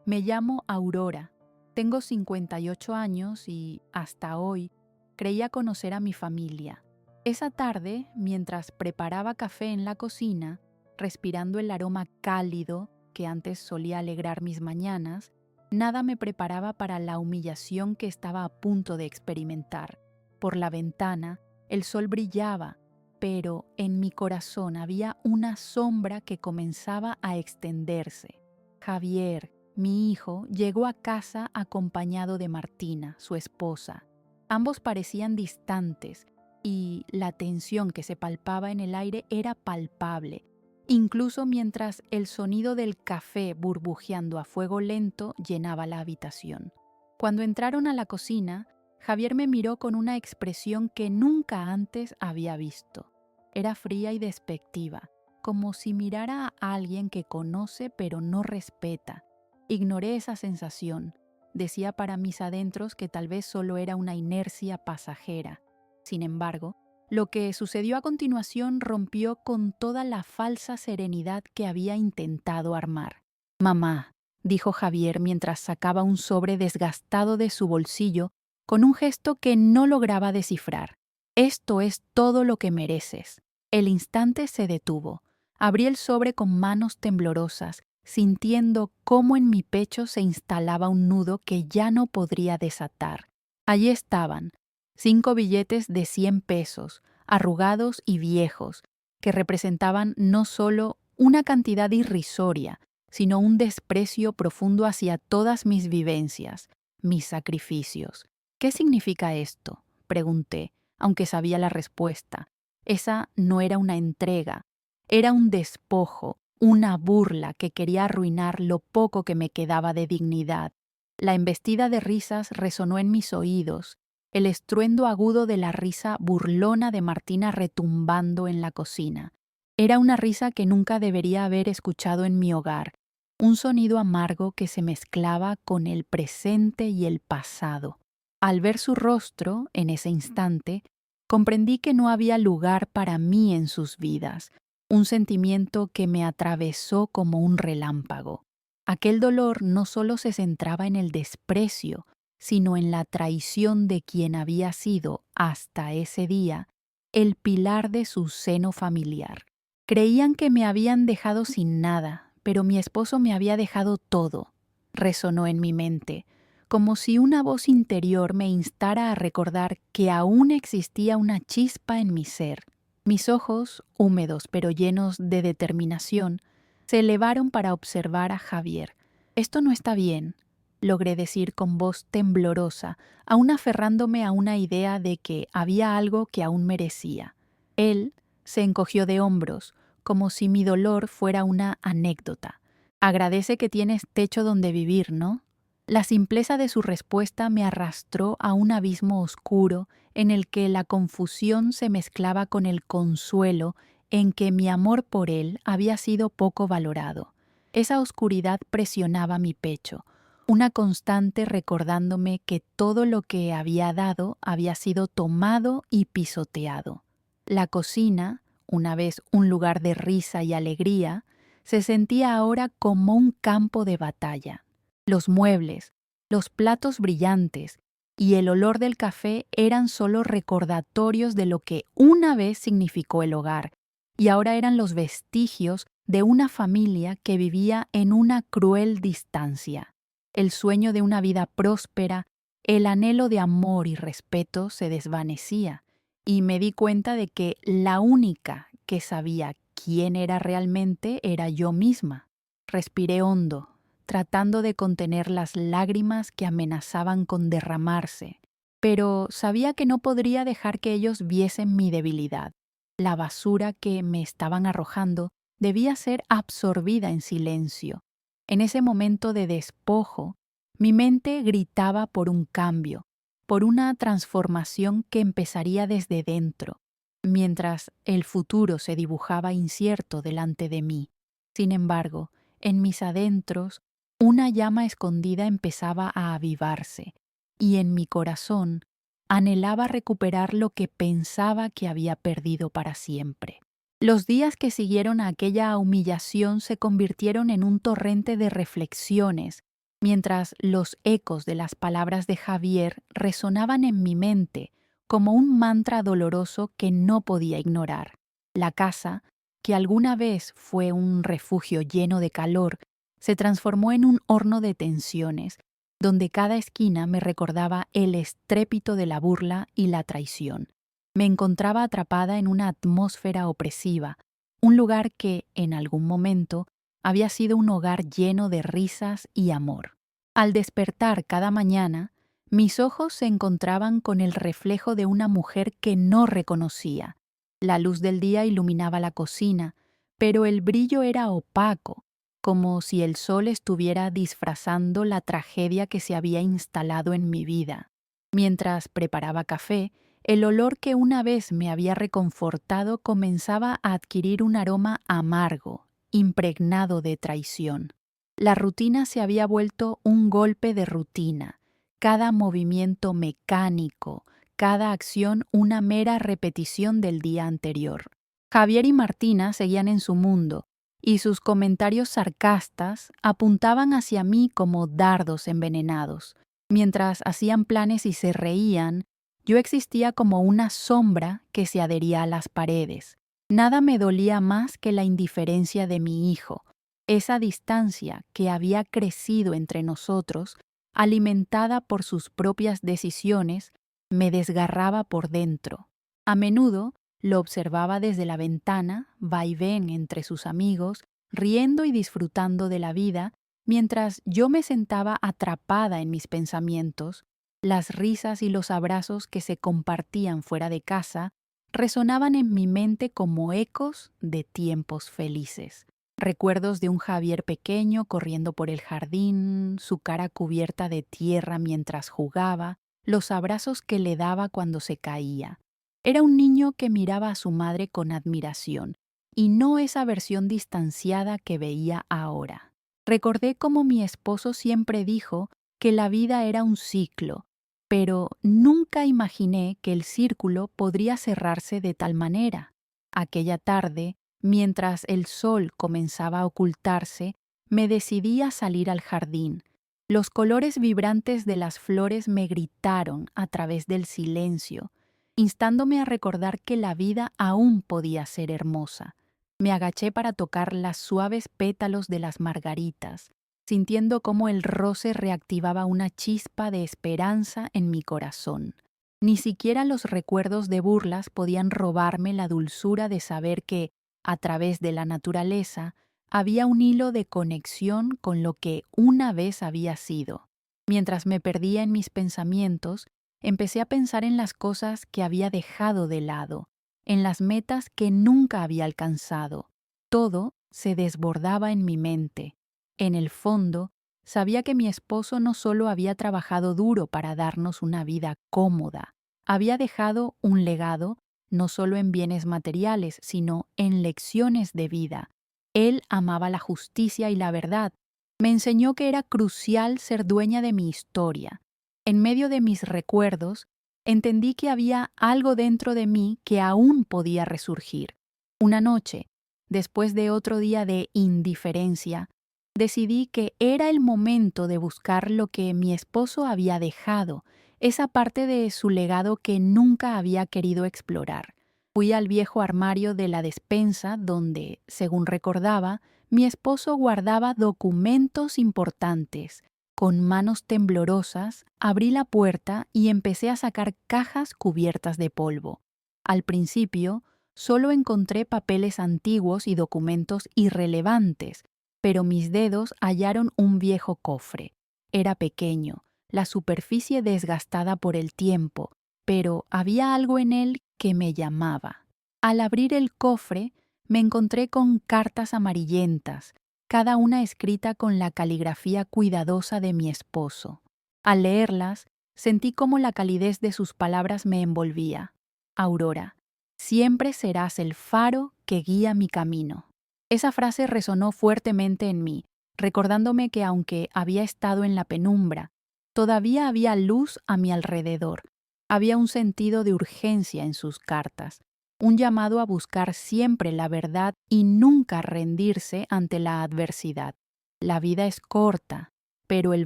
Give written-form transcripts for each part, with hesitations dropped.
Me llamo Aurora, tengo 58 años y, hasta hoy, creía conocer a mi familia. Esa tarde, mientras preparaba café en la cocina, respirando el aroma cálido que antes solía alegrar mis mañanas, nada me preparaba para la humillación que estaba a punto de experimentar. Por la ventana, el sol brillaba, pero en mi corazón había una sombra que comenzaba a extenderse. Javier, mi hijo, llegó a casa acompañado de Martina, su esposa. Ambos parecían distantes y la tensión que se palpaba en el aire era palpable, incluso mientras el sonido del café burbujeando a fuego lento llenaba la habitación. Cuando entraron a la cocina, Javier me miró con una expresión que nunca antes había visto. Era fría y despectiva, como si mirara a alguien que conoce pero no respeta. Ignoré esa sensación. Decía para mis adentros que tal vez solo era una inercia pasajera. Sin embargo, lo que sucedió a continuación rompió con toda la falsa serenidad que había intentado armar. «Mamá», dijo Javier mientras sacaba un sobre desgastado de su bolsillo con un gesto que no lograba descifrar. «Esto es todo lo que mereces». El instante se detuvo. Abrí el sobre con manos temblorosas, sintiendo cómo en mi pecho se instalaba un nudo que ya no podría desatar. Allí estaban, 5 billetes de 100 pesos, arrugados y viejos, que representaban no solo una cantidad irrisoria, sino un desprecio profundo hacia todas mis vivencias, mis sacrificios. «¿Qué significa esto?», pregunté, aunque sabía la respuesta. Esa no era una entrega, era un despojo, una burla que quería arruinar lo poco que me quedaba de dignidad. La embestida de risas resonó en mis oídos, el estruendo agudo de la risa burlona de Martina retumbando en la cocina. Era una risa que nunca debería haber escuchado en mi hogar, un sonido amargo que se mezclaba con el presente y el pasado. Al ver su rostro, en ese instante, comprendí que no había lugar para mí en sus vidas, un sentimiento que me atravesó como un relámpago. Aquel dolor no solo se centraba en el desprecio, sino en la traición de quien había sido, hasta ese día, el pilar de su seno familiar. Creían que me habían dejado sin nada, pero mi esposo me había dejado todo, resonó en mi mente, como si una voz interior me instara a recordar que aún existía una chispa en mi ser. Mis ojos, húmedos pero llenos de determinación, se elevaron para observar a Javier. «Esto no está bien», logré decir con voz temblorosa, aún aferrándome a una idea de que había algo que aún merecía. Él se encogió de hombros, como si mi dolor fuera una anécdota. «Agradece que tienes techo donde vivir, ¿no?». La simpleza de su respuesta me arrastró a un abismo oscuro en el que la confusión se mezclaba con el consuelo en que mi amor por él había sido poco valorado. Esa oscuridad presionaba mi pecho, una constante recordándome que todo lo que había dado había sido tomado y pisoteado. La cocina, una vez un lugar de risa y alegría, se sentía ahora como un campo de batalla. Los muebles, los platos brillantes y el olor del café eran solo recordatorios de lo que una vez significó el hogar, y ahora eran los vestigios de una familia que vivía en una cruel distancia. El sueño de una vida próspera, el anhelo de amor y respeto se desvanecía, y me di cuenta de que la única que sabía quién era realmente era yo misma. Respiré hondo, tratando de contener las lágrimas que amenazaban con derramarse, pero sabía que no podría dejar que ellos viesen mi debilidad. La basura que me estaban arrojando debía ser absorbida en silencio. En ese momento de despojo, mi mente gritaba por un cambio, por una transformación que empezaría desde dentro, mientras el futuro se dibujaba incierto delante de mí. Sin embargo, en mis adentros, una llama escondida empezaba a avivarse, y en mi corazón anhelaba recuperar lo que pensaba que había perdido para siempre. Los días que siguieron a aquella humillación se convirtieron en un torrente de reflexiones mientras los ecos de las palabras de Javier resonaban en mi mente como un mantra doloroso que no podía ignorar. La casa, que alguna vez fue un refugio lleno de calor, se transformó en un horno de tensiones, donde cada esquina me recordaba el estrépito de la burla y la traición. Me encontraba atrapada en una atmósfera opresiva, un lugar que, en algún momento, había sido un hogar lleno de risas y amor. Al despertar cada mañana, mis ojos se encontraban con el reflejo de una mujer que no reconocía. La luz del día iluminaba la cocina, pero el brillo era opaco, como si el sol estuviera disfrazando la tragedia que se había instalado en mi vida. Mientras preparaba café, el olor que una vez me había reconfortado comenzaba a adquirir un aroma amargo, impregnado de traición. La rutina se había vuelto un golpe de rutina, cada movimiento mecánico, cada acción una mera repetición del día anterior. Javier y Martina seguían en su mundo, y sus comentarios sarcastas apuntaban hacia mí como dardos envenenados. Mientras hacían planes y se reían, yo existía como una sombra que se adhería a las paredes. Nada me dolía más que la indiferencia de mi hijo, esa distancia que había crecido entre nosotros, alimentada por sus propias decisiones, me desgarraba por dentro. A menudo lo observaba desde la ventana, vaivén entre sus amigos, riendo y disfrutando de la vida, mientras yo me sentaba atrapada en mis pensamientos. Las risas y los abrazos que se compartían fuera de casa resonaban en mi mente como ecos de tiempos felices. Recuerdos de un Javier pequeño corriendo por el jardín, su cara cubierta de tierra mientras jugaba, los abrazos que le daba cuando se caía. Era un niño que miraba a su madre con admiración, y no esa versión distanciada que veía ahora. Recordé cómo mi esposo siempre dijo que la vida era un ciclo, pero nunca imaginé que el círculo podría cerrarse de tal manera. Aquella tarde, mientras el sol comenzaba a ocultarse, me decidí a salir al jardín. Los colores vibrantes de las flores me gritaron a través del silencio, instándome a recordar que la vida aún podía ser hermosa. Me agaché para tocar las suaves pétalos de las margaritas, sintiendo cómo el roce reactivaba una chispa de esperanza en mi corazón. Ni siquiera los recuerdos de burlas podían robarme la dulzura de saber que, a través de la naturaleza, había un hilo de conexión con lo que una vez había sido. Mientras me perdía en mis pensamientos, empecé a pensar en las cosas que había dejado de lado, en las metas que nunca había alcanzado. Todo se desbordaba en mi mente. En el fondo, sabía que mi esposo no solo había trabajado duro para darnos una vida cómoda, había dejado un legado no solo en bienes materiales, sino en lecciones de vida. Él amaba la justicia y la verdad. Me enseñó que era crucial ser dueña de mi historia. En medio de mis recuerdos, entendí que había algo dentro de mí que aún podía resurgir. Una noche, después de otro día de indiferencia, decidí que era el momento de buscar lo que mi esposo había dejado, esa parte de su legado que nunca había querido explorar. Fui al viejo armario de la despensa donde, según recordaba, mi esposo guardaba documentos importantes. Con manos temblorosas, abrí la puerta y empecé a sacar cajas cubiertas de polvo. Al principio, solo encontré papeles antiguos y documentos irrelevantes, pero mis dedos hallaron un viejo cofre. Era pequeño, la superficie desgastada por el tiempo, pero había algo en él que me llamaba. Al abrir el cofre, me encontré con cartas amarillentas, cada una escrita con la caligrafía cuidadosa de mi esposo. Al leerlas, sentí cómo la calidez de sus palabras me envolvía. Aurora, siempre serás el faro que guía mi camino. Esa frase resonó fuertemente en mí, recordándome que aunque había estado en la penumbra, todavía había luz a mi alrededor. Había un sentido de urgencia en sus cartas, un llamado a buscar siempre la verdad y nunca rendirse ante la adversidad. La vida es corta, pero el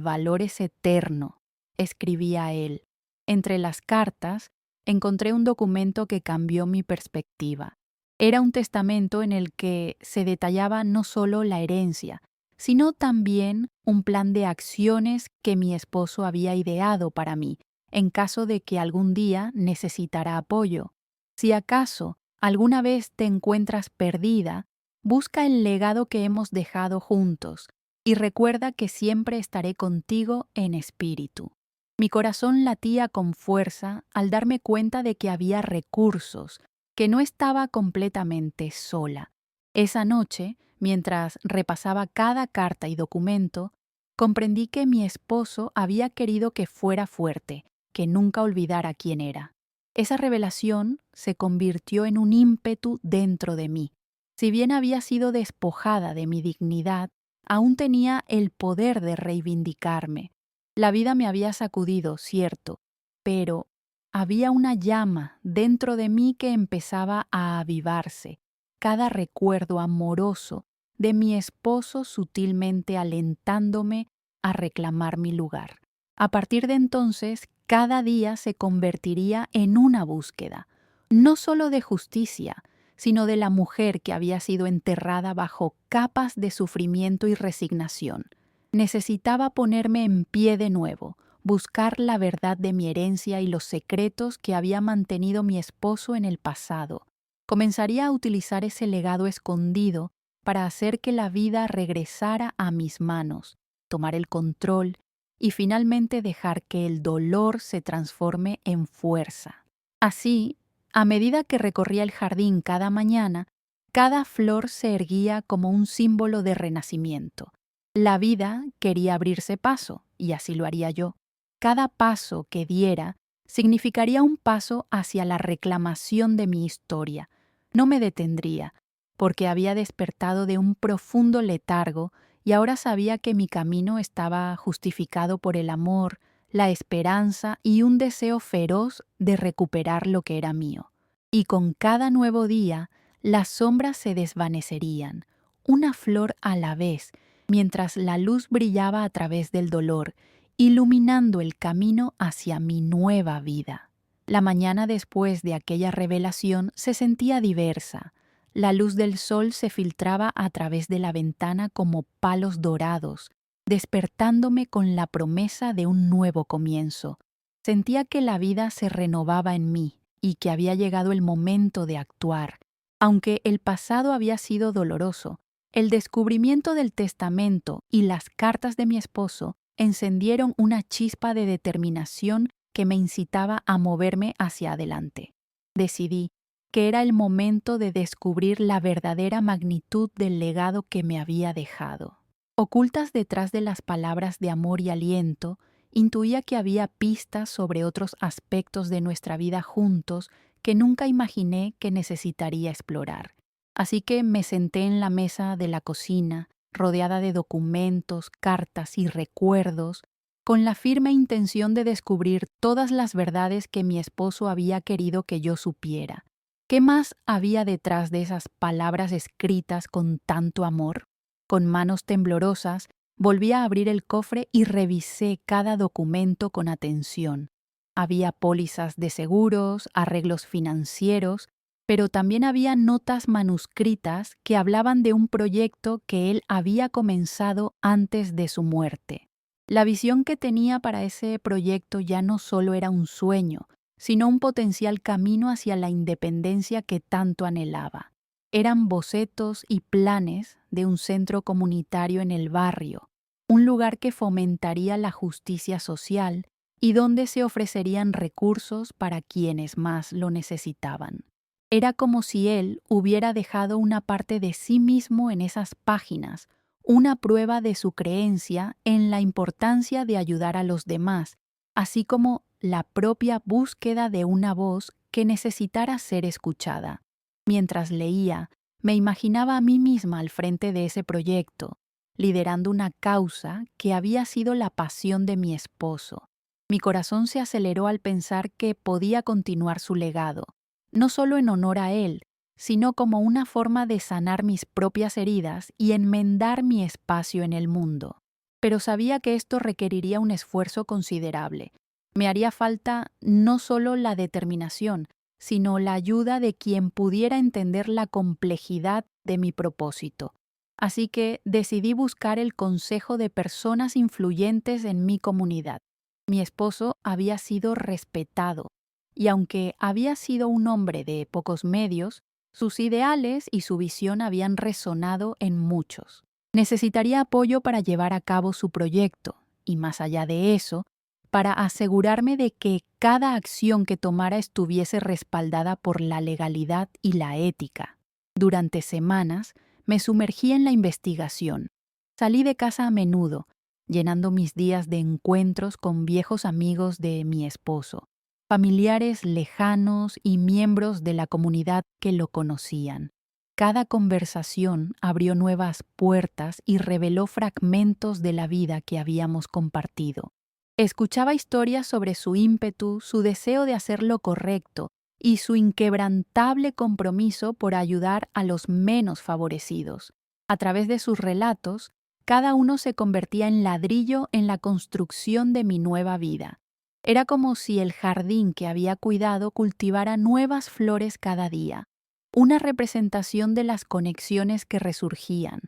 valor es eterno, escribía él. Entre las cartas, encontré un documento que cambió mi perspectiva. Era un testamento en el que se detallaba no solo la herencia, sino también un plan de acciones que mi esposo había ideado para mí, en caso de que algún día necesitara apoyo. Si acaso alguna vez te encuentras perdida, busca el legado que hemos dejado juntos y recuerda que siempre estaré contigo en espíritu. Mi corazón latía con fuerza al darme cuenta de que había recursos, que no estaba completamente sola. Esa noche, mientras repasaba cada carta y documento, comprendí que mi esposo había querido que fuera fuerte, que nunca olvidara quién era. Esa revelación se convirtió en un ímpetu dentro de mí. Si bien había sido despojada de mi dignidad, aún tenía el poder de reivindicarme. La vida me había sacudido, cierto, pero había una llama dentro de mí que empezaba a avivarse. Cada recuerdo amoroso de mi esposo sutilmente alentándome a reclamar mi lugar. A partir de entonces, cada día se convertiría en una búsqueda, no solo de justicia, sino de la mujer que había sido enterrada bajo capas de sufrimiento y resignación. Necesitaba ponerme en pie de nuevo, buscar la verdad de mi herencia y los secretos que había mantenido mi esposo en el pasado. Comenzaría a utilizar ese legado escondido para hacer que la vida regresara a mis manos, tomar el control y finalmente dejar que el dolor se transforme en fuerza. Así, a medida que recorría el jardín cada mañana, cada flor se erguía como un símbolo de renacimiento. La vida quería abrirse paso, y así lo haría yo. Cada paso que diera significaría un paso hacia la reclamación de mi historia. No me detendría, porque había despertado de un profundo letargo y ahora sabía que mi camino estaba justificado por el amor, la esperanza y un deseo feroz de recuperar lo que era mío. Y con cada nuevo día, las sombras se desvanecerían, una flor a la vez, mientras la luz brillaba a través del dolor, iluminando el camino hacia mi nueva vida. La mañana después de aquella revelación se sentía diversa. La luz del sol se filtraba a través de la ventana como palos dorados, despertándome con la promesa de un nuevo comienzo. Sentía que la vida se renovaba en mí y que había llegado el momento de actuar. Aunque el pasado había sido doloroso, el descubrimiento del testamento y las cartas de mi esposo encendieron una chispa de determinación que me incitaba a moverme hacia adelante. Decidí que era el momento de descubrir la verdadera magnitud del legado que me había dejado. Ocultas detrás de las palabras de amor y aliento, intuía que había pistas sobre otros aspectos de nuestra vida juntos que nunca imaginé que necesitaría explorar. Así que me senté en la mesa de la cocina, rodeada de documentos, cartas y recuerdos, con la firme intención de descubrir todas las verdades que mi esposo había querido que yo supiera. ¿Qué más había detrás de esas palabras escritas con tanto amor? Con manos temblorosas, volví a abrir el cofre y revisé cada documento con atención. Había pólizas de seguros, arreglos financieros, pero también había notas manuscritas que hablaban de un proyecto que él había comenzado antes de su muerte. La visión que tenía para ese proyecto ya no solo era un sueño, sino un potencial camino hacia la independencia que tanto anhelaba. Eran bocetos y planes de un centro comunitario en el barrio, un lugar que fomentaría la justicia social y donde se ofrecerían recursos para quienes más lo necesitaban. Era como si él hubiera dejado una parte de sí mismo en esas páginas, una prueba de su creencia en la importancia de ayudar a los demás, así como la propia búsqueda de una voz que necesitara ser escuchada. Mientras leía, me imaginaba a mí misma al frente de ese proyecto, liderando una causa que había sido la pasión de mi esposo. Mi corazón se aceleró al pensar que podía continuar su legado, no solo en honor a él, sino como una forma de sanar mis propias heridas y enmendar mi espacio en el mundo. pero sabía que esto requeriría un esfuerzo considerable. Me haría falta no solo la determinación, sino la ayuda de quien pudiera entender la complejidad de mi propósito. Así que decidí buscar el consejo de personas influyentes en mi comunidad. Mi esposo había sido respetado, y aunque había sido un hombre de pocos medios, sus ideales y su visión habían resonado en muchos. Necesitaría apoyo para llevar a cabo su proyecto, y más allá de eso, para asegurarme de que cada acción que tomara estuviese respaldada por la legalidad y la ética. Durante semanas me sumergí en la investigación. Salí de casa a menudo, llenando mis días de encuentros con viejos amigos de mi esposo, familiares lejanos y miembros de la comunidad que lo conocían. Cada conversación abrió nuevas puertas y reveló fragmentos de la vida que habíamos compartido. Escuchaba historias sobre su ímpetu, su deseo de hacer lo correcto y su inquebrantable compromiso por ayudar a los menos favorecidos. A través de sus relatos, cada uno se convertía en ladrillo en la construcción de mi nueva vida. Era como si el jardín que había cuidado cultivara nuevas flores cada día, una representación de las conexiones que resurgían.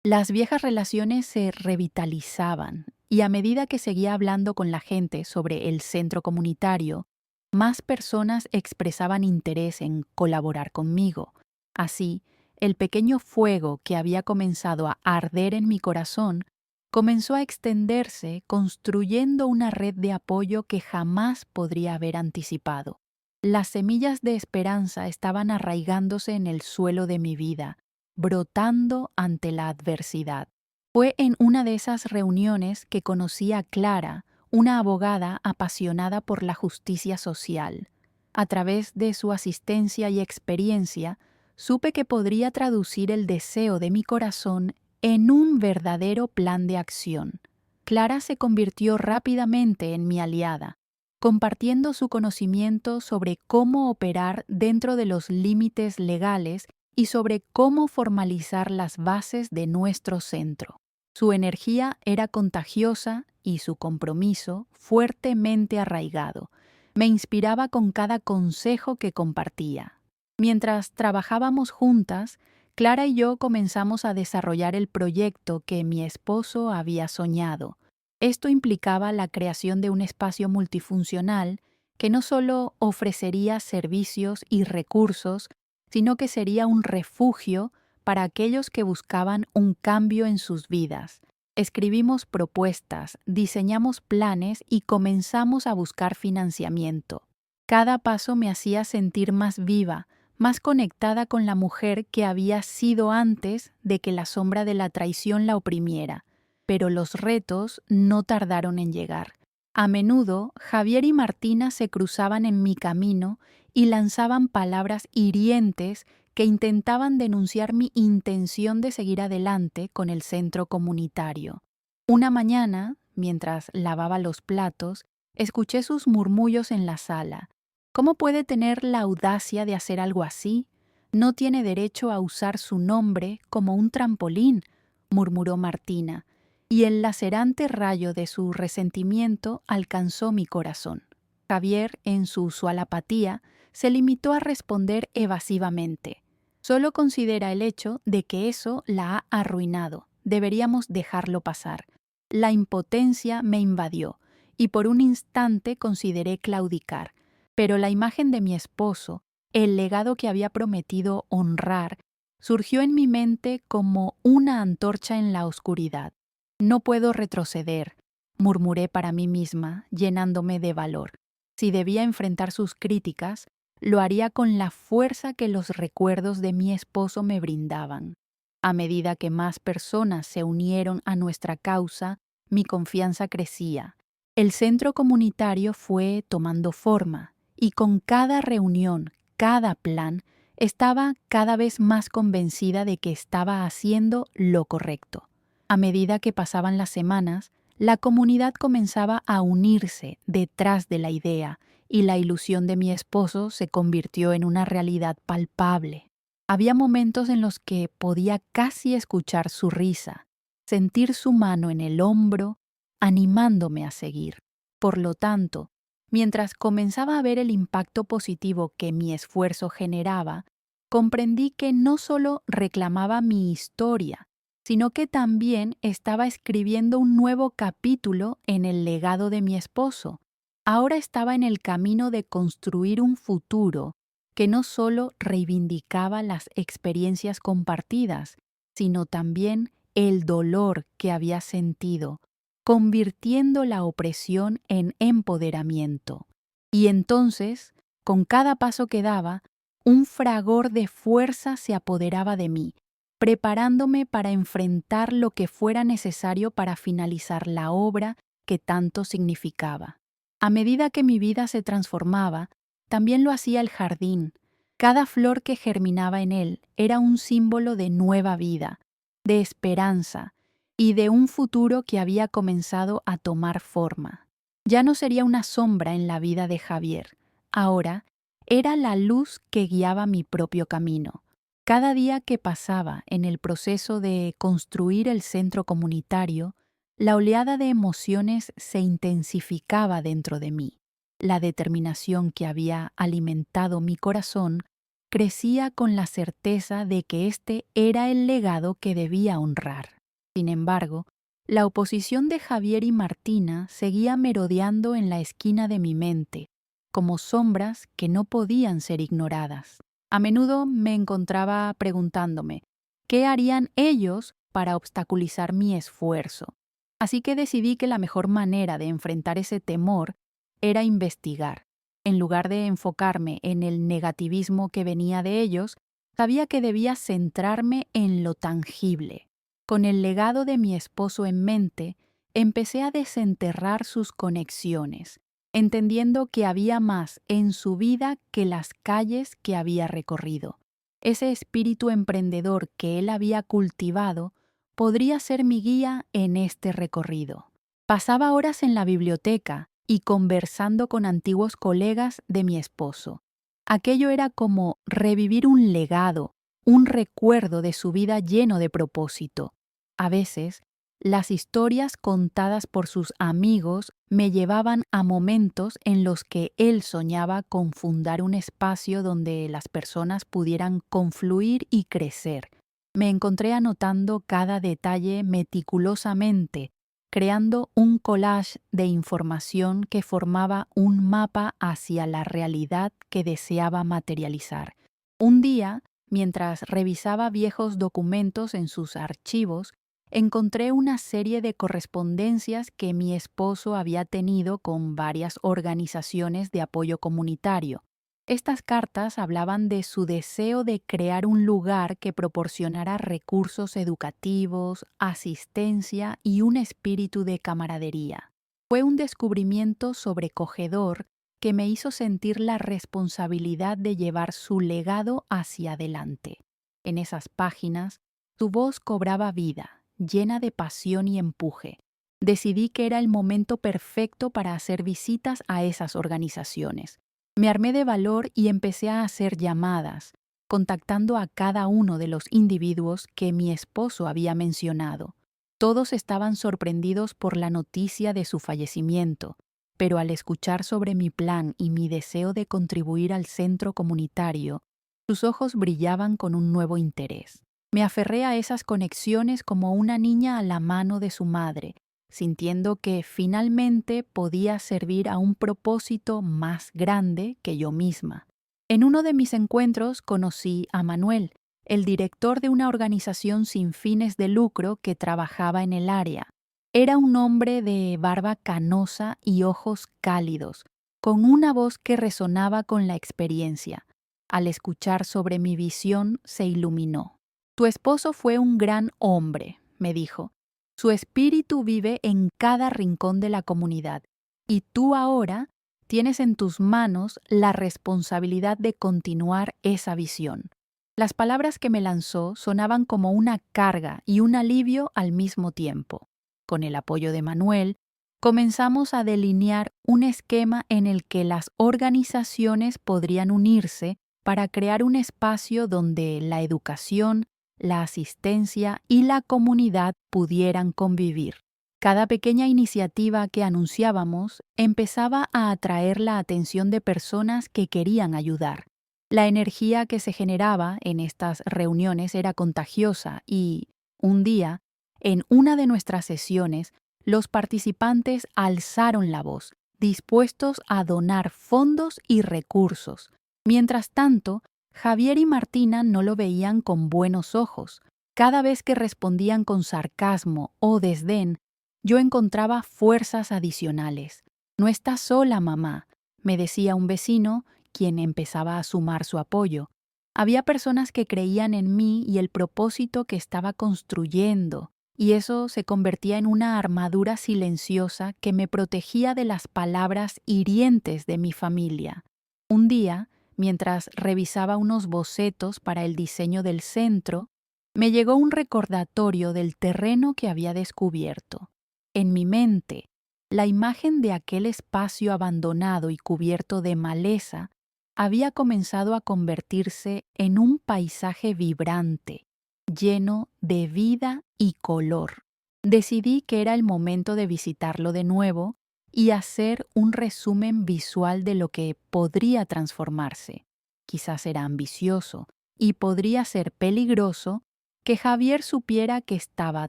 Las viejas relaciones se revitalizaban, y a medida que seguía hablando con la gente sobre el centro comunitario, más personas expresaban interés en colaborar conmigo. Así, el pequeño fuego que había comenzado a arder en mi corazón comenzó a extenderse, construyendo una red de apoyo que jamás podría haber anticipado. Las semillas de esperanza estaban arraigándose en el suelo de mi vida, brotando ante la adversidad. Fue en una de esas reuniones que conocí a Clara, una abogada apasionada por la justicia social. A través de su asistencia y experiencia, supe que podría traducir el deseo de mi corazón en un verdadero plan de acción. Clara se convirtió rápidamente en mi aliada, compartiendo su conocimiento sobre cómo operar dentro de los límites legales y sobre cómo formalizar las bases de nuestro centro. Su energía era contagiosa y su compromiso fuertemente arraigado. Me inspiraba con cada consejo que compartía. Mientras trabajábamos juntas, Clara y yo comenzamos a desarrollar el proyecto que mi esposo había soñado. Esto implicaba la creación de un espacio multifuncional que no solo ofrecería servicios y recursos, sino que sería un refugio para aquellos que buscaban un cambio en sus vidas. Escribimos propuestas, diseñamos planes y comenzamos a buscar financiamiento. Cada paso me hacía sentir más viva, más conectada con la mujer que había sido antes de que la sombra de la traición la oprimiera. Pero los retos no tardaron en llegar. A menudo, Javier y Martina se cruzaban en mi camino y lanzaban palabras hirientes que intentaban denunciar mi intención de seguir adelante con el centro comunitario. Una mañana, mientras lavaba los platos, escuché sus murmullos en la sala. ¿Cómo puede tener la audacia de hacer algo así? No tiene derecho a usar su nombre como un trampolín, murmuró Martina, y el lacerante rayo de su resentimiento alcanzó mi corazón. Javier, en su usual apatía, se limitó a responder evasivamente. Solo considera el hecho de que eso la ha arruinado. Deberíamos dejarlo pasar. La impotencia me invadió, y por un instante consideré claudicar. Pero la imagen de mi esposo, el legado que había prometido honrar, surgió en mi mente como una antorcha en la oscuridad. No puedo retroceder, murmuré para mí misma, llenándome de valor. Si debía enfrentar sus críticas, lo haría con la fuerza que los recuerdos de mi esposo me brindaban. A medida que más personas se unieron a nuestra causa, mi confianza crecía. El centro comunitario fue tomando forma, y con cada reunión, cada plan, estaba cada vez más convencida de que estaba haciendo lo correcto. A medida que pasaban las semanas, la comunidad comenzaba a unirse detrás de la idea, y la ilusión de mi esposo se convirtió en una realidad palpable. Había momentos en los que podía casi escuchar su risa. sentir su mano en el hombro, animándome a seguir. Por lo tanto, mientras comenzaba a ver el impacto positivo que mi esfuerzo generaba, comprendí que no solo reclamaba mi historia, sino que también estaba escribiendo un nuevo capítulo en el legado de mi esposo. Ahora estaba en el camino de construir un futuro que no solo reivindicaba las experiencias compartidas, sino también el dolor que había sentido, convirtiendo la opresión en empoderamiento. Y entonces, con cada paso que daba, un fragor de fuerza se apoderaba de mí, preparándome para enfrentar lo que fuera necesario para finalizar la obra que tanto significaba. A medida que mi vida se transformaba, también lo hacía el jardín. Cada flor que germinaba en él era un símbolo de nueva vida, de esperanza y de un futuro que había comenzado a tomar forma. Ya no sería una sombra en la vida de Javier. Ahora era la luz que guiaba mi propio camino. Cada día que pasaba en el proceso de construir el centro comunitario, la oleada de emociones se intensificaba dentro de mí. La determinación que había alimentado mi corazón crecía con la certeza de que este era el legado que debía honrar. Sin embargo, la oposición de Javier y Martina seguía merodeando en la esquina de mi mente, como sombras que no podían ser ignoradas. A menudo me encontraba preguntándome, ¿qué harían ellos para obstaculizar mi esfuerzo? Así que decidí que la mejor manera de enfrentar ese temor era investigar. En lugar de enfocarme en el negativismo que venía de ellos, sabía que debía centrarme en lo tangible. Con el legado de mi esposo en mente, empecé a desenterrar sus conexiones, entendiendo que había más en su vida que las calles que había recorrido. Ese espíritu emprendedor que él había cultivado podría ser mi guía en este recorrido. Pasaba horas en la biblioteca y conversando con antiguos colegas de mi esposo. Aquello era como revivir un legado, un recuerdo de su vida lleno de propósito. A veces, las historias contadas por sus amigos me llevaban a momentos en los que él soñaba con fundar un espacio donde las personas pudieran confluir y crecer. Me encontré anotando cada detalle meticulosamente, creando un collage de información que formaba un mapa hacia la realidad que deseaba materializar. Un día, mientras revisaba viejos documentos en sus archivos, encontré una serie de correspondencias que mi esposo había tenido con varias organizaciones de apoyo comunitario. Estas cartas hablaban de su deseo de crear un lugar que proporcionara recursos educativos, asistencia y un espíritu de camaradería. Fue un descubrimiento sobrecogedor que me hizo sentir la responsabilidad de llevar su legado hacia adelante. En esas páginas, su voz cobraba vida, llena de pasión y empuje. Decidí que era el momento perfecto para hacer visitas a esas organizaciones. Me armé de valor y empecé a hacer llamadas, contactando a cada uno de los individuos que mi esposo había mencionado. Todos estaban sorprendidos por la noticia de su fallecimiento, pero al escuchar sobre mi plan y mi deseo de contribuir al centro comunitario, sus ojos brillaban con un nuevo interés. Me aferré a esas conexiones como una niña a la mano de su madre, sintiendo que finalmente podía servir a un propósito más grande que yo misma. En uno de mis encuentros conocí a Manuel, el director de una organización sin fines de lucro que trabajaba en el área. Era un hombre de barba canosa y ojos cálidos, con una voz que resonaba con la experiencia. Al escuchar sobre mi visión, se iluminó. Tu esposo fue un gran hombre, me dijo. Su espíritu vive en cada rincón de la comunidad y tú ahora tienes en tus manos la responsabilidad de continuar esa visión. Las palabras que me lanzó sonaban como una carga y un alivio al mismo tiempo. Con el apoyo de Manuel, comenzamos a delinear un esquema en el que las organizaciones podrían unirse para crear un espacio donde la educación, la asistencia y la comunidad pudieran convivir. Cada pequeña iniciativa que anunciábamos empezaba a atraer la atención de personas que querían ayudar. La energía que se generaba en estas reuniones era contagiosa y, un día, en una de nuestras sesiones, los participantes alzaron la voz, dispuestos a donar fondos y recursos. Mientras tanto, Javier y Martina no lo veían con buenos ojos. Cada vez que respondían con sarcasmo o desdén, yo encontraba fuerzas adicionales. «No estás sola, mamá», me decía un vecino, quien empezaba a sumar su apoyo. Había personas que creían en mí y el propósito que estaba construyendo, y eso se convertía en una armadura silenciosa que me protegía de las palabras hirientes de mi familia. Un día, mientras revisaba unos bocetos para el diseño del centro, me llegó un recordatorio del terreno que había descubierto. En mi mente, la imagen de aquel espacio abandonado y cubierto de maleza había comenzado a convertirse en un paisaje vibrante, lleno de vida y color. Decidí que era el momento de visitarlo de nuevo y hacer un resumen visual de lo que podría transformarse. Quizás era ambicioso y podría ser peligroso que Javier supiera que estaba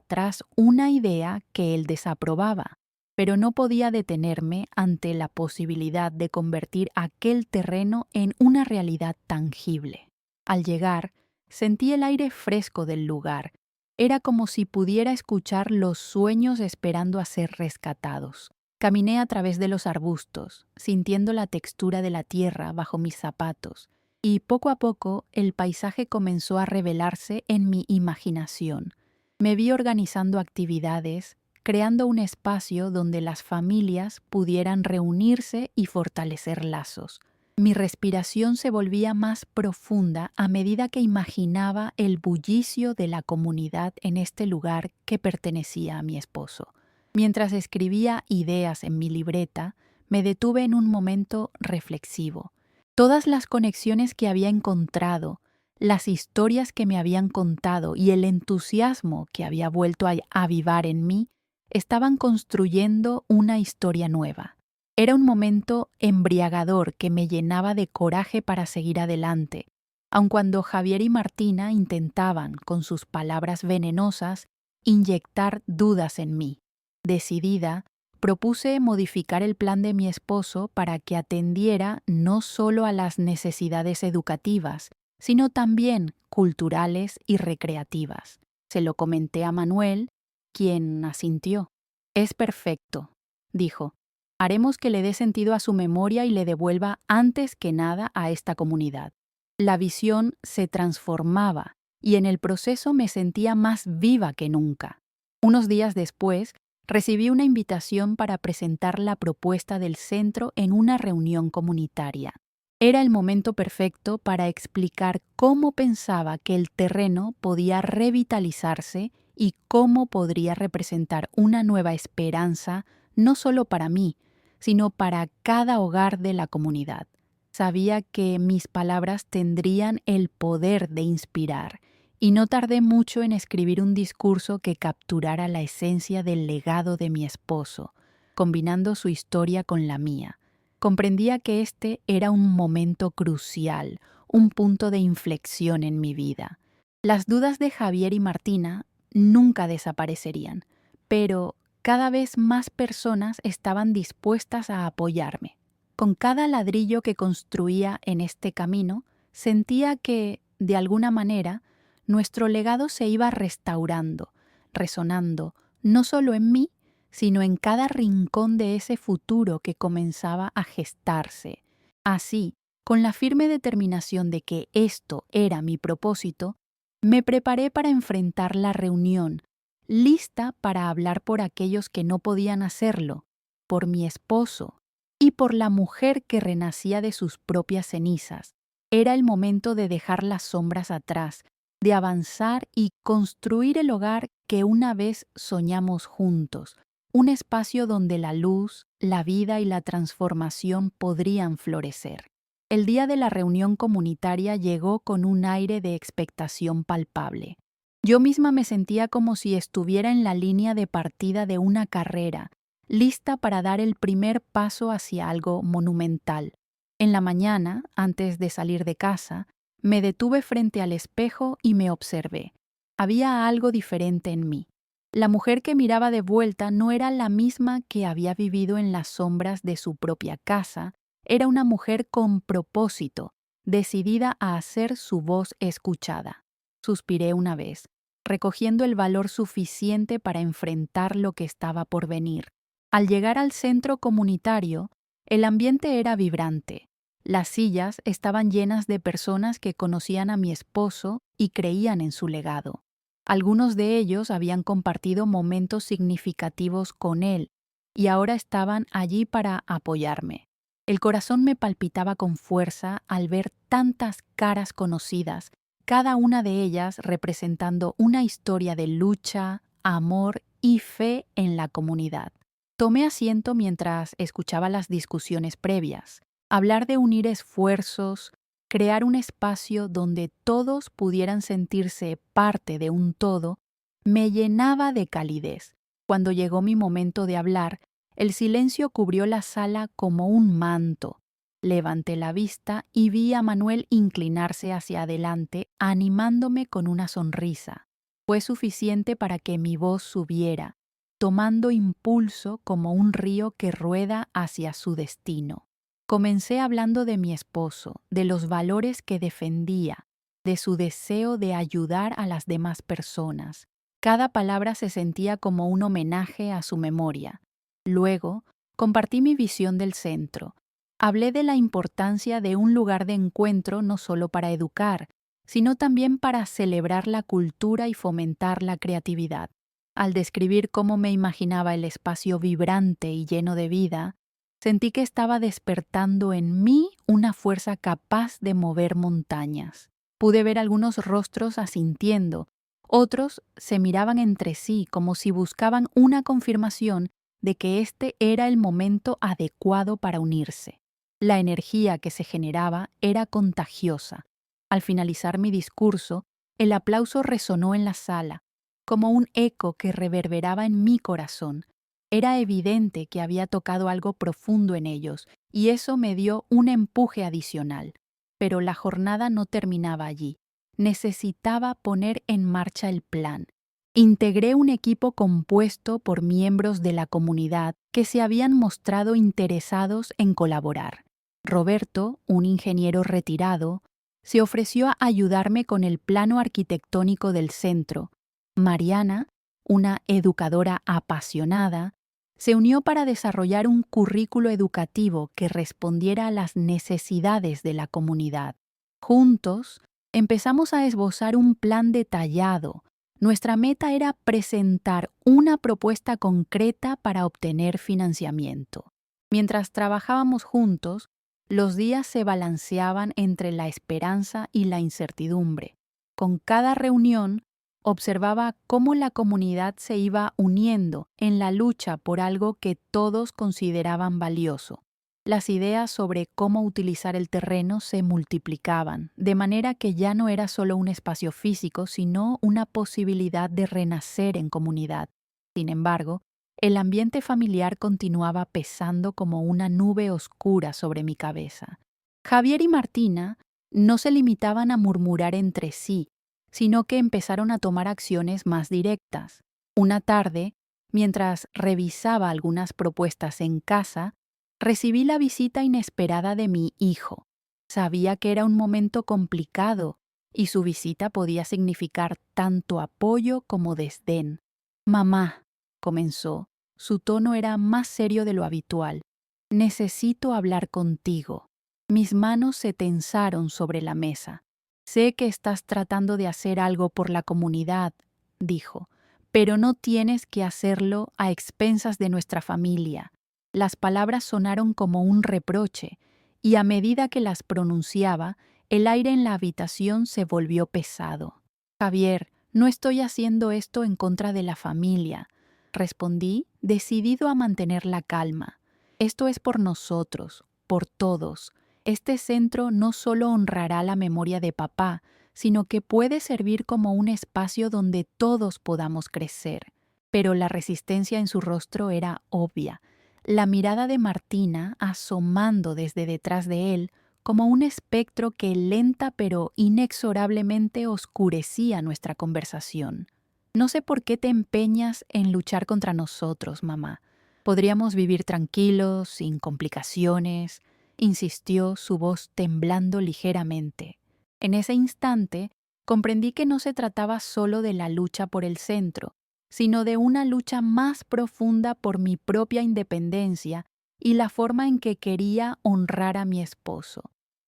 tras una idea que él desaprobaba, pero no podía detenerme ante la posibilidad de convertir aquel terreno en una realidad tangible. Al llegar, sentí el aire fresco del lugar. Era como si pudiera escuchar los sueños esperando a ser rescatados. Caminé a través de los arbustos, sintiendo la textura de la tierra bajo mis zapatos, y poco a poco el paisaje comenzó a revelarse en mi imaginación. Me vi organizando actividades, creando un espacio donde las familias pudieran reunirse y fortalecer lazos. Mi respiración se volvía más profunda a medida que imaginaba el bullicio de la comunidad en este lugar que pertenecía a mi esposo. Mientras escribía ideas en mi libreta, me detuve en un momento reflexivo. Todas las conexiones que había encontrado, las historias que me habían contado y el entusiasmo que había vuelto a avivar en mí estaban construyendo una historia nueva. Era un momento embriagador que me llenaba de coraje para seguir adelante, aun cuando Javier y Martina intentaban, con sus palabras venenosas, inyectar dudas en mí. Decidida, propuse modificar el plan de mi esposo para que atendiera no solo a las necesidades educativas, sino también culturales y recreativas. Se lo comenté a Manuel, quien asintió. «Es perfecto», dijo. «Haremos que le dé sentido a su memoria y le devuelva antes que nada a esta comunidad». La visión se transformaba y en el proceso me sentía más viva que nunca. Unos días después, recibí una invitación para presentar la propuesta del centro en una reunión comunitaria. Era el momento perfecto para explicar cómo pensaba que el terreno podía revitalizarse y cómo podría representar una nueva esperanza no solo para mí, sino para cada hogar de la comunidad. Sabía que mis palabras tendrían el poder de inspirar, y no tardé mucho en escribir un discurso que capturara la esencia del legado de mi esposo, combinando su historia con la mía. Comprendía que este era un momento crucial, un punto de inflexión en mi vida. Las dudas de Javier y Martina nunca desaparecerían, pero cada vez más personas estaban dispuestas a apoyarme. Con cada ladrillo que construía en este camino, sentía que, de alguna manera, nuestro legado se iba restaurando, resonando, no solo en mí, sino en cada rincón de ese futuro que comenzaba a gestarse. Así, con la firme determinación de que esto era mi propósito, me preparé para enfrentar la reunión, lista para hablar por aquellos que no podían hacerlo, por mi esposo y por la mujer que renacía de sus propias cenizas. Era el momento de dejar las sombras atrás, de avanzar y construir el hogar que una vez soñamos juntos, un espacio donde la luz, la vida y la transformación podrían florecer. El día de la reunión comunitaria llegó con un aire de expectación palpable. Yo misma me sentía como si estuviera en la línea de partida de una carrera, lista para dar el primer paso hacia algo monumental. En la mañana, antes de salir de casa, me detuve frente al espejo y me observé. Había algo diferente en mí. La mujer que miraba de vuelta no era la misma que había vivido en las sombras de su propia casa, era una mujer con propósito, decidida a hacer su voz escuchada. Suspiré una vez, recogiendo el valor suficiente para enfrentar lo que estaba por venir. Al llegar al centro comunitario, el ambiente era vibrante. Las sillas estaban llenas de personas que conocían a mi esposo y creían en su legado. Algunos de ellos habían compartido momentos significativos con él y ahora estaban allí para apoyarme. El corazón me palpitaba con fuerza al ver tantas caras conocidas, cada una de ellas representando una historia de lucha, amor y fe en la comunidad. Tomé asiento mientras escuchaba las discusiones previas. Hablar de unir esfuerzos, crear un espacio donde todos pudieran sentirse parte de un todo, me llenaba de calidez. Cuando llegó mi momento de hablar, el silencio cubrió la sala como un manto. Levanté la vista y vi a Manuel inclinarse hacia adelante, animándome con una sonrisa. Fue suficiente para que mi voz subiera, tomando impulso como un río que rueda hacia su destino. Comencé hablando de mi esposo, de los valores que defendía, de su deseo de ayudar a las demás personas. Cada palabra se sentía como un homenaje a su memoria. Luego, compartí mi visión del centro. Hablé de la importancia de un lugar de encuentro no solo para educar, sino también para celebrar la cultura y fomentar la creatividad. Al describir cómo me imaginaba el espacio vibrante y lleno de vida, sentí que estaba despertando en mí una fuerza capaz de mover montañas. Pude ver algunos rostros asintiendo, otros se miraban entre sí como si buscaban una confirmación de que este era el momento adecuado para unirse. La energía que se generaba era contagiosa. Al finalizar mi discurso, el aplauso resonó en la sala, como un eco que reverberaba en mi corazón. Era evidente que había tocado algo profundo en ellos, y eso me dio un empuje adicional. Pero la jornada no terminaba allí. Necesitaba poner en marcha el plan. Integré un equipo compuesto por miembros de la comunidad que se habían mostrado interesados en colaborar. Roberto, un ingeniero retirado, se ofreció a ayudarme con el plano arquitectónico del centro. Mariana, una educadora apasionada, se unió para desarrollar un currículo educativo que respondiera a las necesidades de la comunidad. Juntos, empezamos a esbozar un plan detallado. Nuestra meta era presentar una propuesta concreta para obtener financiamiento. Mientras trabajábamos juntos, los días se balanceaban entre la esperanza y la incertidumbre. Con cada reunión, observaba cómo la comunidad se iba uniendo en la lucha por algo que todos consideraban valioso. Las ideas sobre cómo utilizar el terreno se multiplicaban, de manera que ya no era solo un espacio físico, sino una posibilidad de renacer en comunidad. Sin embargo, el ambiente familiar continuaba pesando como una nube oscura sobre mi cabeza. Javier y Martina no se limitaban a murmurar entre sí, sino que empezaron a tomar acciones más directas. Una tarde, mientras revisaba algunas propuestas en casa, recibí la visita inesperada de mi hijo. Sabía que era un momento complicado y su visita podía significar tanto apoyo como desdén. «Mamá», comenzó, su tono era más serio de lo habitual. «Necesito hablar contigo». Mis manos se tensaron sobre la mesa. «Sé que estás tratando de hacer algo por la comunidad», dijo, «pero no tienes que hacerlo a expensas de nuestra familia». Las palabras sonaron como un reproche, y a medida que las pronunciaba, el aire en la habitación se volvió pesado. «Javier, no estoy haciendo esto en contra de la familia», respondí, decidido a mantener la calma. «Esto es por nosotros, por todos. Este centro no solo honrará la memoria de papá, sino que puede servir como un espacio donde todos podamos crecer. Pero la resistencia en su rostro era obvia. La mirada de Martina asomando desde detrás de él como un espectro que lenta pero inexorablemente oscurecía nuestra conversación. No sé por qué te empeñas en luchar contra nosotros, mamá. Podríamos vivir tranquilos, sin complicaciones, insistió su voz temblando ligeramente. En ese instante, comprendí que no se trataba solo de la lucha por el centro, sino de una lucha más profunda por mi propia independencia y la forma en que quería honrar a mi esposo.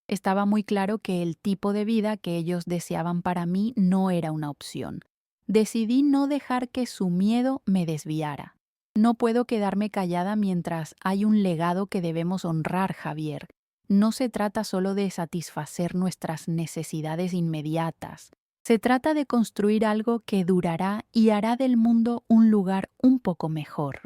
Estaba muy claro que el tipo de vida que ellos deseaban para mí no era una opción. Decidí no dejar que su miedo me desviara. No puedo quedarme callada mientras hay un legado que debemos honrar, Javier. No se trata solo de satisfacer nuestras necesidades inmediatas. Se trata de construir algo que durará y hará del mundo un lugar un poco mejor.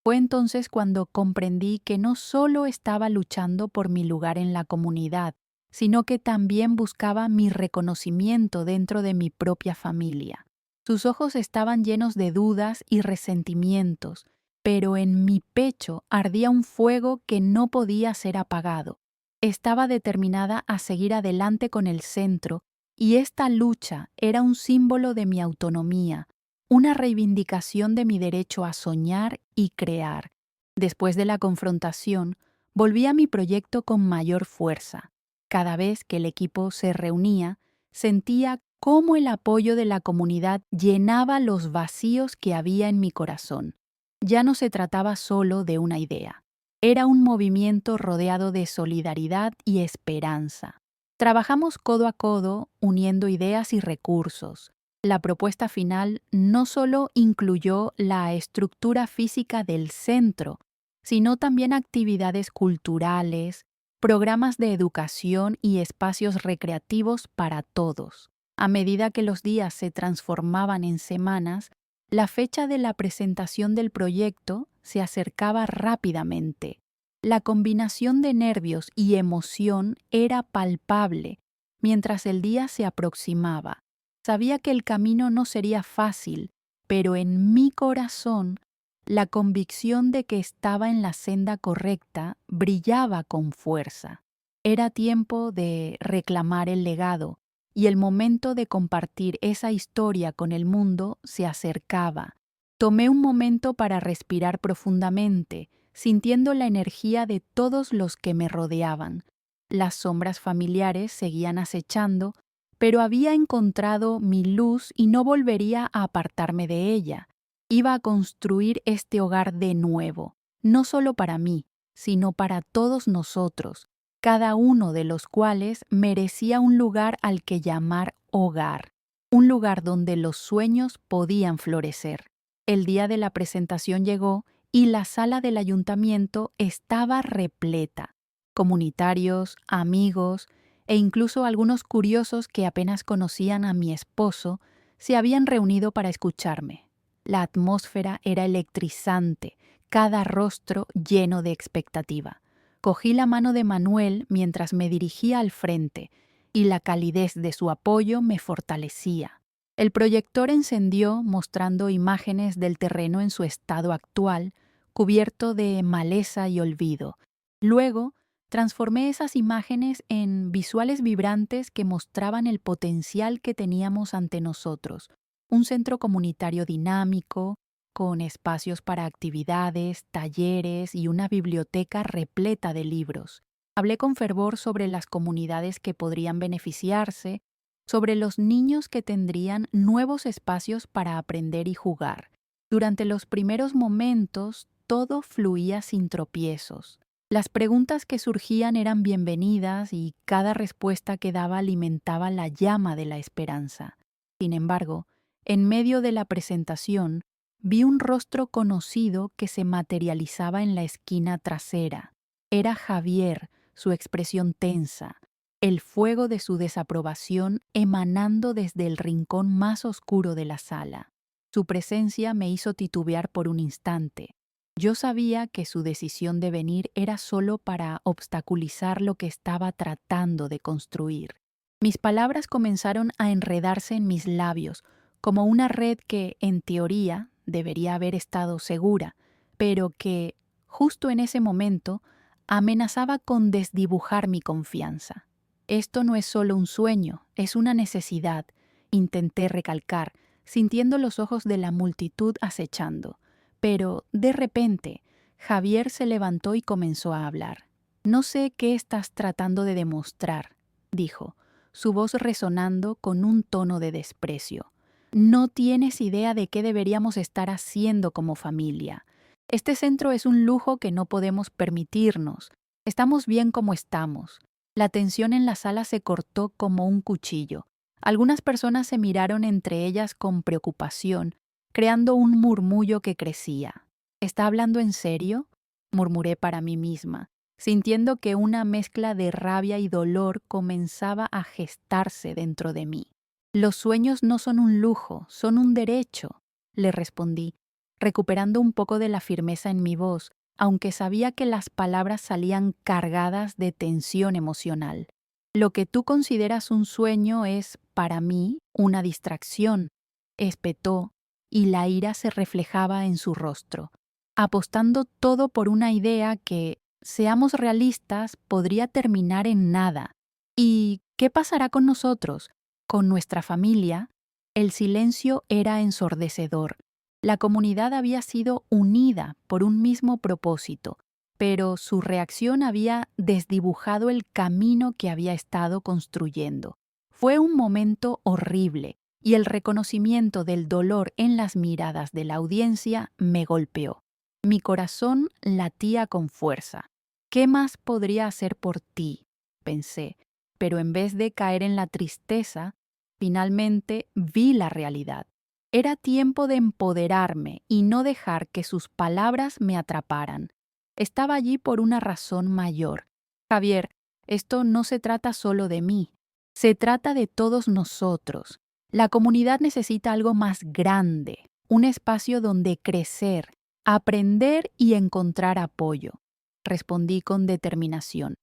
Fue entonces cuando comprendí que no solo estaba luchando por mi lugar en la comunidad, sino que también buscaba mi reconocimiento dentro de mi propia familia. Sus ojos estaban llenos de dudas y resentimientos, pero en mi pecho ardía un fuego que no podía ser apagado. Estaba determinada a seguir adelante con el centro, y esta lucha era un símbolo de mi autonomía, una reivindicación de mi derecho a soñar y crear. Después de la confrontación, volví a mi proyecto con mayor fuerza. Cada vez que el equipo se reunía, sentía cómo el apoyo de la comunidad llenaba los vacíos que había en mi corazón. Ya no se trataba solo de una idea. Era un movimiento rodeado de solidaridad y esperanza. Trabajamos codo a codo, uniendo ideas y recursos. La propuesta final no solo incluyó la estructura física del centro, sino también actividades culturales, programas de educación y espacios recreativos para todos. A medida que los días se transformaban en semanas, la fecha de la presentación del proyecto se acercaba rápidamente. La combinación de nervios y emoción era palpable mientras el día se aproximaba. Sabía que el camino no sería fácil, pero en mi corazón la convicción de que estaba en la senda correcta brillaba con fuerza. Era tiempo de reclamar el legado, y el momento de compartir esa historia con el mundo se acercaba. Tomé un momento para respirar profundamente, sintiendo la energía de todos los que me rodeaban. Las sombras familiares seguían acechando, pero había encontrado mi luz y no volvería a apartarme de ella. Iba a construir este hogar de nuevo, no solo para mí, sino para todos nosotros, cada uno de los cuales merecía un lugar al que llamar hogar, un lugar donde los sueños podían florecer. El día de la presentación llegó y la sala del ayuntamiento estaba repleta. Comunitarios, amigos e incluso algunos curiosos que apenas conocían a mi esposo se habían reunido para escucharme. La atmósfera era electrizante, cada rostro lleno de expectativa. Cogí la mano de Manuel mientras me dirigía al frente, y la calidez de su apoyo me fortalecía. El proyector encendió mostrando imágenes del terreno en su estado actual, cubierto de maleza y olvido. Luego, transformé esas imágenes en visuales vibrantes que mostraban el potencial que teníamos ante nosotros. Un centro comunitario dinámico, con espacios para actividades, talleres y una biblioteca repleta de libros. Hablé con fervor sobre las comunidades que podrían beneficiarse, sobre los niños que tendrían nuevos espacios para aprender y jugar. Durante los primeros momentos, todo fluía sin tropiezos. Las preguntas que surgían eran bienvenidas y cada respuesta que daba alimentaba la llama de la esperanza. Sin embargo, en medio de la presentación, vi un rostro conocido que se materializaba en la esquina trasera. Era Javier, su expresión tensa, el fuego de su desaprobación emanando desde el rincón más oscuro de la sala. Su presencia me hizo titubear por un instante. Yo sabía que su decisión de venir era solo para obstaculizar lo que estaba tratando de construir. Mis palabras comenzaron a enredarse en mis labios, como una red que, en teoría, debería haber estado segura, pero que, justo en ese momento, amenazaba con desdibujar mi confianza. Esto no es solo un sueño, es una necesidad, intenté recalcar, sintiendo los ojos de la multitud acechando. Pero, de repente, Javier se levantó y comenzó a hablar. No sé qué estás tratando de demostrar, dijo, su voz resonando con un tono de desprecio. No tienes idea de qué deberíamos estar haciendo como familia. Este centro es un lujo que no podemos permitirnos. Estamos bien como estamos. La tensión en la sala se cortó como un cuchillo. Algunas personas se miraron entre ellas con preocupación, creando un murmullo que crecía. ¿Está hablando en serio?, murmuré para mí misma, sintiendo que una mezcla de rabia y dolor comenzaba a gestarse dentro de mí. Los sueños no son un lujo, son un derecho, le respondí, recuperando un poco de la firmeza en mi voz, aunque sabía que las palabras salían cargadas de tensión emocional. Lo que tú consideras un sueño es, para mí, una distracción, espetó, y la ira se reflejaba en su rostro, apostando todo por una idea que, seamos realistas, podría terminar en nada. ¿Y qué pasará con nosotros? Con nuestra familia. El silencio era ensordecedor. La comunidad había sido unida por un mismo propósito, pero su reacción había desdibujado el camino que había estado construyendo. Fue un momento horrible, y el reconocimiento del dolor en las miradas de la audiencia me golpeó. Mi corazón latía con fuerza. ¿Qué más podría hacer por ti?, pensé, pero en vez de caer en la tristeza, finalmente vi la realidad. Era tiempo de empoderarme y no dejar que sus palabras me atraparan. Estaba allí por una razón mayor. Javier, esto no se trata solo de mí, se trata de todos nosotros. La comunidad necesita algo más grande, un espacio donde crecer, aprender y encontrar apoyo. Respondí con determinación.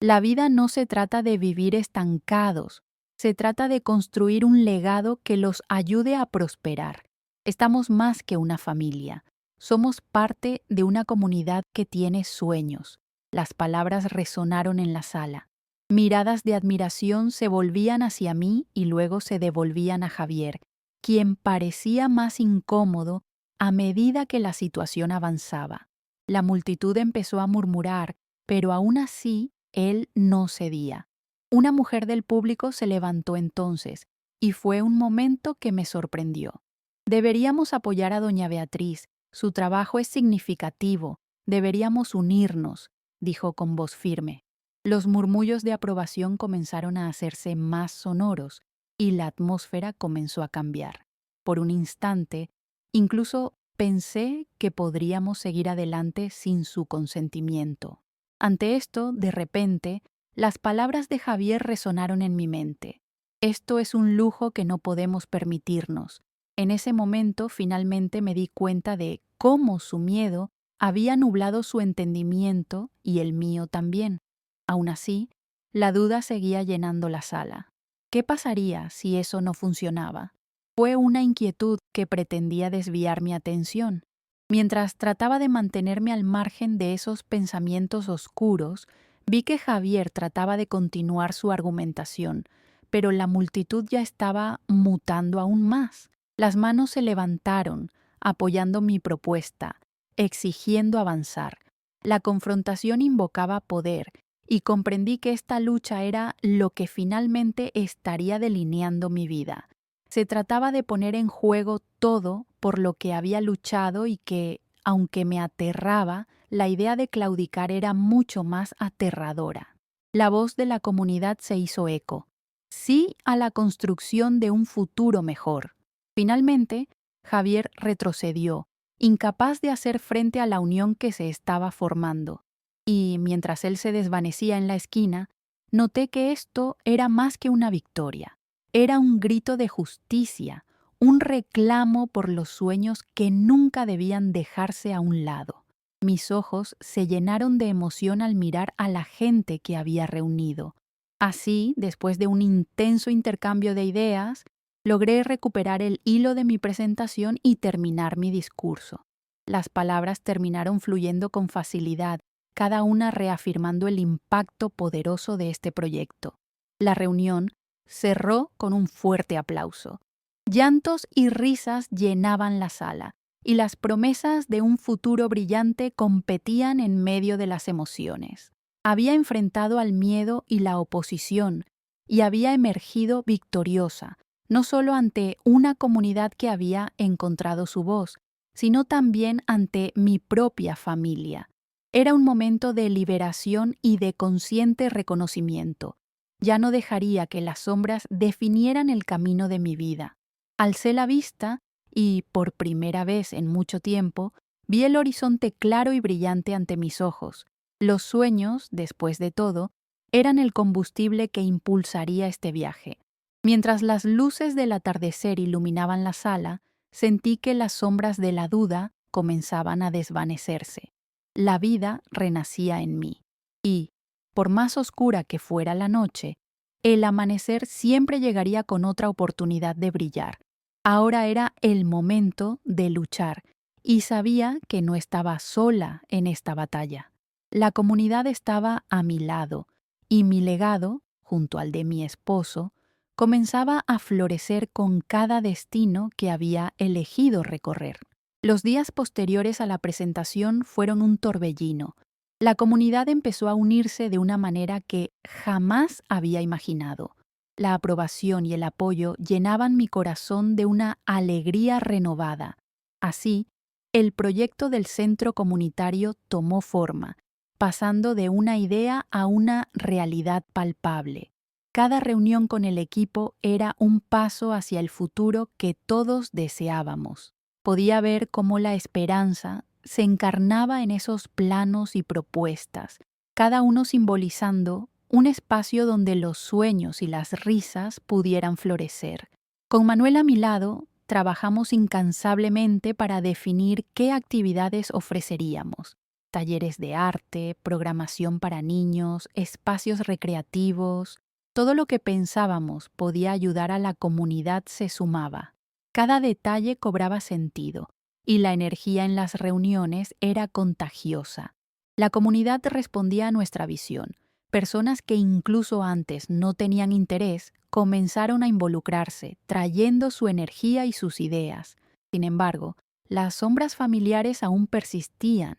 La vida no se trata de vivir estancados, se trata de construir un legado que los ayude a prosperar. Estamos más que una familia, somos parte de una comunidad que tiene sueños. Las palabras resonaron en la sala. Miradas de admiración se volvían hacia mí y luego se devolvían a Javier, quien parecía más incómodo a medida que la situación avanzaba. La multitud empezó a murmurar, pero aún así él no cedía. Una mujer del público se levantó entonces, y fue un momento que me sorprendió. Deberíamos apoyar a doña Beatriz, su trabajo es significativo, deberíamos unirnos, dijo con voz firme. Los murmullos de aprobación comenzaron a hacerse más sonoros, y la atmósfera comenzó a cambiar. Por un instante, incluso pensé que podríamos seguir adelante sin su consentimiento. Ante esto, de repente, las palabras de Javier resonaron en mi mente. Esto es un lujo que no podemos permitirnos. En ese momento finalmente me di cuenta de cómo su miedo había nublado su entendimiento y el mío también. Aún así, la duda seguía llenando la sala. ¿Qué pasaría si eso no funcionaba? Fue una inquietud que pretendía desviar mi atención. Mientras trataba de mantenerme al margen de esos pensamientos oscuros, vi que Javier trataba de continuar su argumentación, pero la multitud ya estaba mutando aún más. Las manos se levantaron, apoyando mi propuesta, exigiendo avanzar. La confrontación invocaba poder, y comprendí que esta lucha era lo que finalmente estaría delineando mi vida. Se trataba de poner en juego todo por lo que había luchado y que, aunque me aterraba, la idea de claudicar era mucho más aterradora. La voz de la comunidad se hizo eco. Sí a la construcción de un futuro mejor. Finalmente, Javier retrocedió, incapaz de hacer frente a la unión que se estaba formando. Y, mientras él se desvanecía en la esquina, noté que esto era más que una victoria. Era un grito de justicia, un reclamo por los sueños que nunca debían dejarse a un lado. Mis ojos se llenaron de emoción al mirar a la gente que había reunido. Así, después de un intenso intercambio de ideas, logré recuperar el hilo de mi presentación y terminar mi discurso. Las palabras terminaron fluyendo con facilidad, cada una reafirmando el impacto poderoso de este proyecto. La reunión cerró con un fuerte aplauso. Llantos y risas llenaban la sala, y las promesas de un futuro brillante competían en medio de las emociones. Había enfrentado al miedo y la oposición, y había emergido victoriosa, no solo ante una comunidad que había encontrado su voz, sino también ante mi propia familia. Era un momento de liberación y de consciente reconocimiento. Ya no dejaría que las sombras definieran el camino de mi vida. Alcé la vista y, por primera vez en mucho tiempo, vi el horizonte claro y brillante ante mis ojos. Los sueños, después de todo, eran el combustible que impulsaría este viaje. Mientras las luces del atardecer iluminaban la sala, sentí que las sombras de la duda comenzaban a desvanecerse. La vida renacía en mí. Y, por más oscura que fuera la noche, el amanecer siempre llegaría con otra oportunidad de brillar. Ahora era el momento de luchar, y sabía que no estaba sola en esta batalla. La comunidad estaba a mi lado, y mi legado, junto al de mi esposo, comenzaba a florecer con cada destino que había elegido recorrer. Los días posteriores a la presentación fueron un torbellino. La comunidad empezó a unirse de una manera que jamás había imaginado. La aprobación y el apoyo llenaban mi corazón de una alegría renovada. Así, el proyecto del centro comunitario tomó forma, pasando de una idea a una realidad palpable. Cada reunión con el equipo era un paso hacia el futuro que todos deseábamos. Podía ver cómo la esperanza se encarnaba en esos planos y propuestas, cada uno simbolizando un espacio donde los sueños y las risas pudieran florecer. Con Manuel a mi lado, trabajamos incansablemente para definir qué actividades ofreceríamos. Talleres de arte, programación para niños, espacios recreativos. Todo lo que pensábamos podía ayudar a la comunidad se sumaba. Cada detalle cobraba sentido, y la energía en las reuniones era contagiosa. La comunidad respondía a nuestra visión. Personas que incluso antes no tenían interés comenzaron a involucrarse, trayendo su energía y sus ideas. Sin embargo, las sombras familiares aún persistían,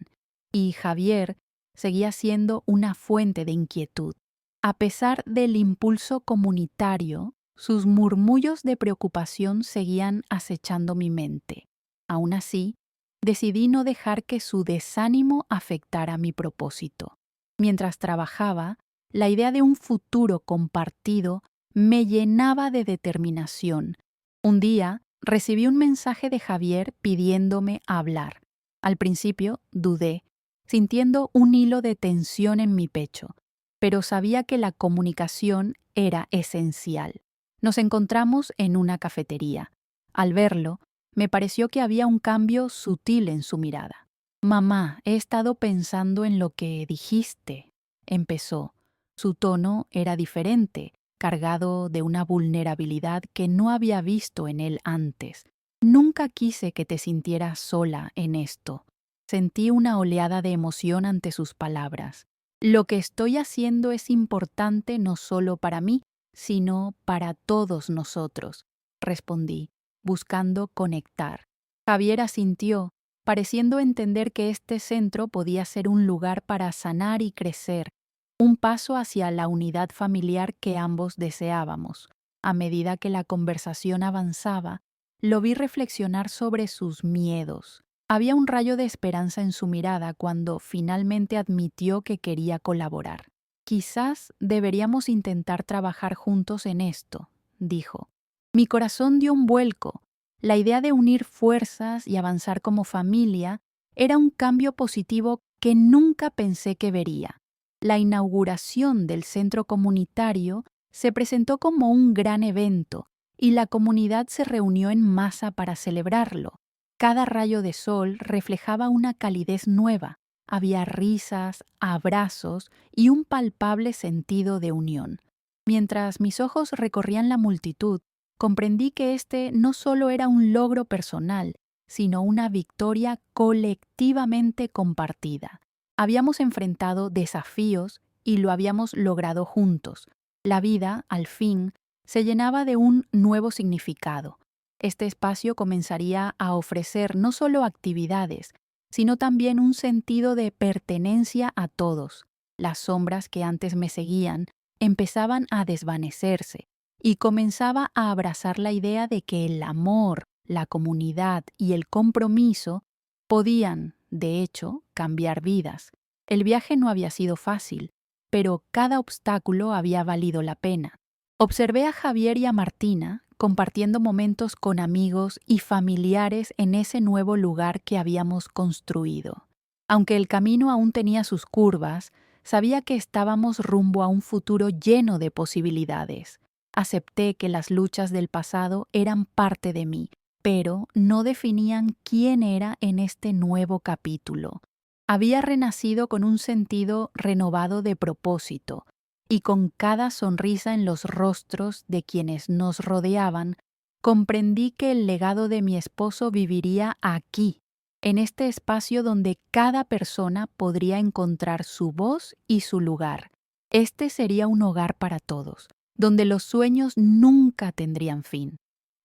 y Javier seguía siendo una fuente de inquietud. A pesar del impulso comunitario, sus murmullos de preocupación seguían acechando mi mente. Aún así, decidí no dejar que su desánimo afectara mi propósito. Mientras trabajaba, la idea de un futuro compartido me llenaba de determinación. Un día, recibí un mensaje de Javier pidiéndome hablar. Al principio, dudé, sintiendo un hilo de tensión en mi pecho, pero sabía que la comunicación era esencial. Nos encontramos en una cafetería. Al verlo, me pareció que había un cambio sutil en su mirada. «Mamá, he estado pensando en lo que dijiste», empezó. Su tono era diferente, cargado de una vulnerabilidad que no había visto en él antes. «Nunca quise que te sintieras sola en esto». Sentí una oleada de emoción ante sus palabras. «Lo que estoy haciendo es importante no solo para mí, sino para todos nosotros», respondí, buscando conectar. Javier asintió, pareciendo entender que este centro podía ser un lugar para sanar y crecer, un paso hacia la unidad familiar que ambos deseábamos. A medida que la conversación avanzaba, lo vi reflexionar sobre sus miedos. Había un rayo de esperanza en su mirada cuando finalmente admitió que quería colaborar. «Quizás deberíamos intentar trabajar juntos en esto», dijo. Mi corazón dio un vuelco. La idea de unir fuerzas y avanzar como familia era un cambio positivo que nunca pensé que vería. La inauguración del centro comunitario se presentó como un gran evento y la comunidad se reunió en masa para celebrarlo. Cada rayo de sol reflejaba una calidez nueva. Había risas, abrazos y un palpable sentido de unión. Mientras mis ojos recorrían la multitud, comprendí que este no solo era un logro personal, sino una victoria colectivamente compartida. Habíamos enfrentado desafíos y lo habíamos logrado juntos. La vida, al fin, se llenaba de un nuevo significado. Este espacio comenzaría a ofrecer no solo actividades, sino también un sentido de pertenencia a todos. Las sombras que antes me seguían empezaban a desvanecerse y comenzaba a abrazar la idea de que el amor, la comunidad y el compromiso podían, de hecho, cambiar vidas. El viaje no había sido fácil, pero cada obstáculo había valido la pena. Observé a Javier y a Martina compartiendo momentos con amigos y familiares en ese nuevo lugar que habíamos construido. Aunque el camino aún tenía sus curvas, sabía que estábamos rumbo a un futuro lleno de posibilidades. Acepté que las luchas del pasado eran parte de mí, pero no definían quién era en este nuevo capítulo. Había renacido con un sentido renovado de propósito, y con cada sonrisa en los rostros de quienes nos rodeaban, comprendí que el legado de mi esposo viviría aquí, en este espacio donde cada persona podría encontrar su voz y su lugar. Este sería un hogar para todos, donde los sueños nunca tendrían fin,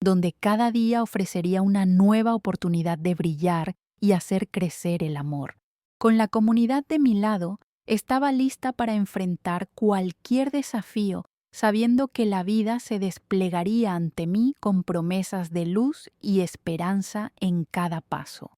donde cada día ofrecería una nueva oportunidad de brillar y hacer crecer el amor. Con la comunidad de mi lado, estaba lista para enfrentar cualquier desafío, sabiendo que la vida se desplegaría ante mí con promesas de luz y esperanza en cada paso.